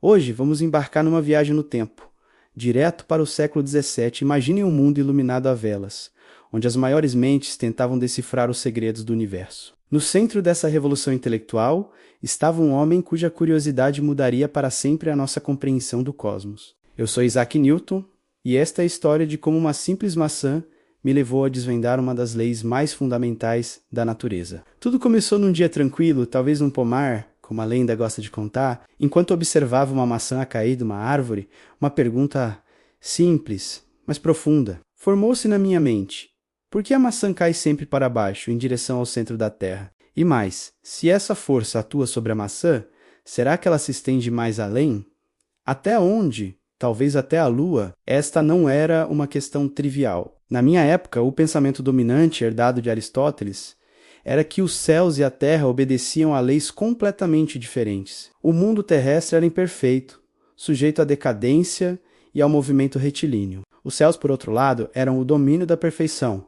Hoje vamos embarcar numa viagem no tempo, direto para o século XVII. Imaginem um mundo iluminado a velas, onde as maiores mentes tentavam decifrar os segredos do universo. No centro dessa revolução intelectual estava um homem cuja curiosidade mudaria para sempre a nossa compreensão do cosmos. Eu sou Isaac Newton, e esta é a história de como uma simples maçã me levou a desvendar uma das leis mais fundamentais da natureza. Tudo começou num dia tranquilo, talvez num pomar, como a lenda gosta de contar, enquanto observava uma maçã a cair de uma árvore. Uma pergunta simples, mas profunda, formou-se na minha mente. Por que a maçã cai sempre para baixo, em direção ao centro da Terra? E mais, se essa força atua sobre a maçã, será que ela se estende mais além? Até onde? Talvez até a Lua? Esta não era uma questão trivial. Na minha época, o pensamento dominante, herdado de Aristóteles, era que os céus e a terra obedeciam a leis completamente diferentes. O mundo terrestre era imperfeito, sujeito à decadência e ao movimento retilíneo. Os céus, por outro lado, eram o domínio da perfeição,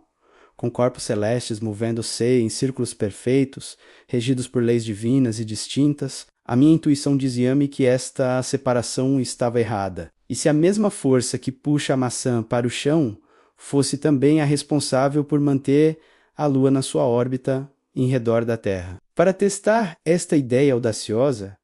com corpos celestes movendo-se em círculos perfeitos, regidos por leis divinas e distintas. A minha intuição dizia-me que esta separação estava errada. E se a mesma força que puxa a maçã para o chão fosse também a responsável por manter a Lua na sua órbita em redor da Terra? Para testar esta ideia audaciosa,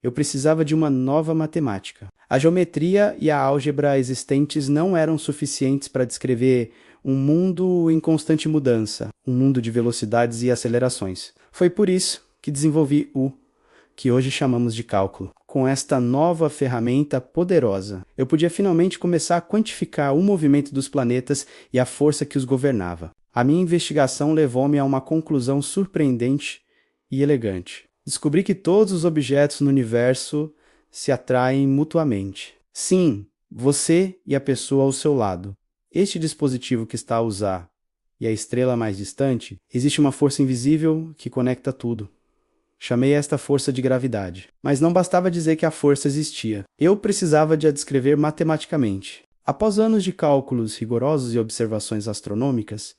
eu precisava de uma nova matemática. A geometria e a álgebra existentes não eram suficientes para descrever um mundo em constante mudança, um mundo de velocidades e acelerações. Foi por isso que desenvolvi o que hoje chamamos de cálculo. Com esta nova ferramenta poderosa, eu podia finalmente começar a quantificar o movimento dos planetas e a força que os governava. A minha investigação levou-me a uma conclusão surpreendente e elegante. Descobri que todos os objetos no universo se atraem mutuamente. Sim, você e a pessoa ao seu lado. Este dispositivo que está a usar e a estrela mais distante, existe uma força invisível que conecta tudo. Chamei esta força de gravidade. Mas não bastava dizer que a força existia. Eu precisava de a descrever matematicamente. Após anos de cálculos rigorosos e observações astronômicas,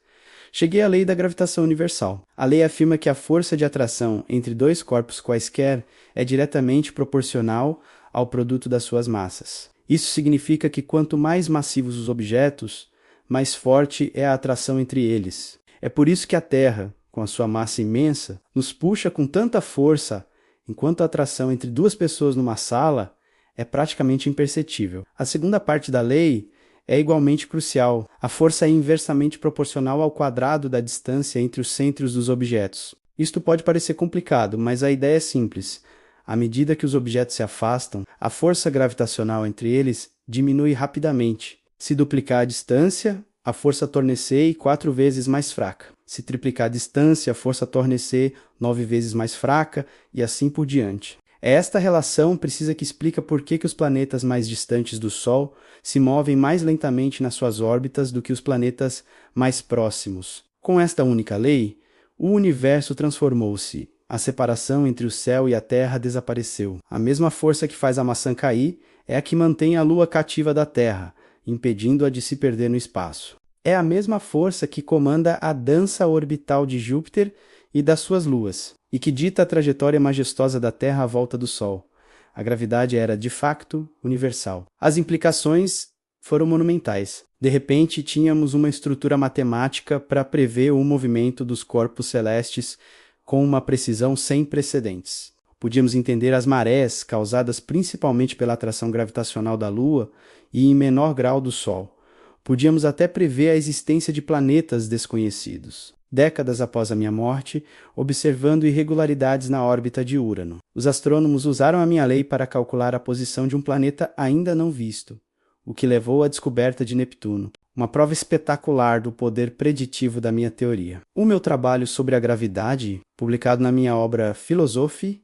cheguei à lei da gravitação universal. A lei afirma que a força de atração entre dois corpos quaisquer é diretamente proporcional ao produto das suas massas. Isso significa que quanto mais massivos os objetos, mais forte é a atração entre eles. É por isso que a Terra, com a sua massa imensa, nos puxa com tanta força, enquanto a atração entre duas pessoas numa sala é praticamente imperceptível. A segunda parte da lei é igualmente crucial. A força é inversamente proporcional ao quadrado da distância entre os centros dos objetos. Isto pode parecer complicado, mas a ideia é simples. À medida que os objetos se afastam, a força gravitacional entre eles diminui rapidamente. Se duplicar a distância, a força torna-se 4 vezes mais fraca. Se triplicar a distância, a força torna-se 9 vezes mais fraca, e assim por diante. É esta relação precisa que explica por que os planetas mais distantes do Sol se movem mais lentamente nas suas órbitas do que os planetas mais próximos. Com esta única lei, o universo transformou-se. A separação entre o céu e a terra desapareceu. A mesma força que faz a maçã cair é a que mantém a Lua cativa da Terra, impedindo-a de se perder no espaço. É a mesma força que comanda a dança orbital de Júpiter e das suas luas, e que dita a trajetória majestosa da Terra à volta do Sol. A gravidade era, de facto, universal. As implicações foram monumentais. De repente, tínhamos uma estrutura matemática para prever o movimento dos corpos celestes com uma precisão sem precedentes. Podíamos entender as marés, causadas principalmente pela atração gravitacional da Lua e em menor grau do Sol. Podíamos até prever a existência de planetas desconhecidos. Décadas após a minha morte, observando irregularidades na órbita de Urano, os astrônomos usaram a minha lei para calcular a posição de um planeta ainda não visto, o que levou à descoberta de Neptuno, uma prova espetacular do poder preditivo da minha teoria. O meu trabalho sobre a gravidade, publicado na minha obra Philosophiae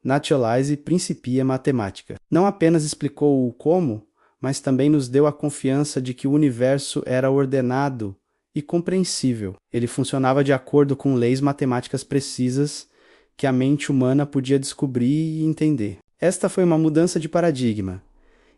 Naturaliae Principia Mathematica, não apenas explicou o como, mas também nos deu a confiança de que o universo era ordenado e compreensível. Ele funcionava de acordo com leis matemáticas precisas que a mente humana podia descobrir e entender. Esta foi uma mudança de paradigma,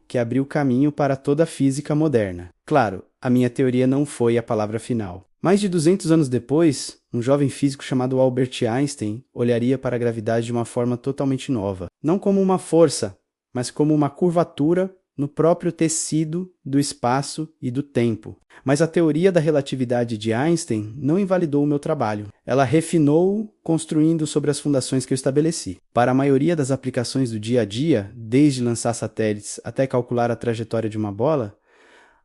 que abriu caminho para toda a física moderna. Claro, a minha teoria não foi a palavra final. Mais de 200 anos depois, um jovem físico chamado Albert Einstein olharia para a gravidade de uma forma totalmente nova. Não como uma força, mas como uma curvatura no próprio tecido do espaço e do tempo. Mas a teoria da relatividade de Einstein não invalidou o meu trabalho. Ela refinou-o, construindo sobre as fundações que eu estabeleci. Para a maioria das aplicações do dia a dia, desde lançar satélites até calcular a trajetória de uma bola,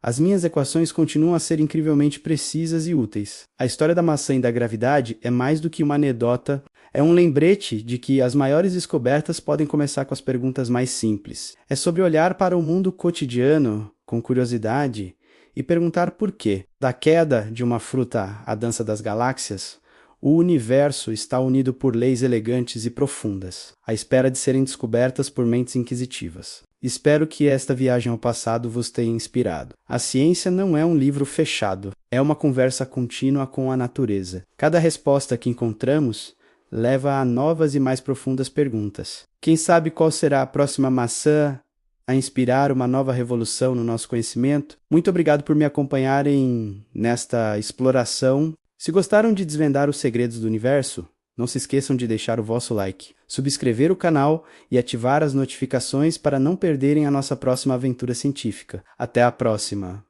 as minhas equações continuam a ser incrivelmente precisas e úteis. A história da maçã e da gravidade é mais do que uma anedota, é um lembrete de que as maiores descobertas podem começar com as perguntas mais simples. É sobre olhar para o mundo cotidiano com curiosidade e perguntar por quê. Da queda de uma fruta à dança das galáxias, o universo está unido por leis elegantes e profundas, à espera de serem descobertas por mentes inquisitivas. Espero que esta viagem ao passado vos tenha inspirado. A ciência não é um livro fechado, é uma conversa contínua com a natureza. Cada resposta que encontramos leva a novas e mais profundas perguntas. Quem sabe qual será a próxima maçã a inspirar uma nova revolução no nosso conhecimento? Muito obrigado por me acompanharem nesta exploração. Se gostaram de desvendar os segredos do universo, não se esqueçam de deixar o vosso like, subscrever o canal e ativar as notificações para não perderem a nossa próxima aventura científica. Até a próxima!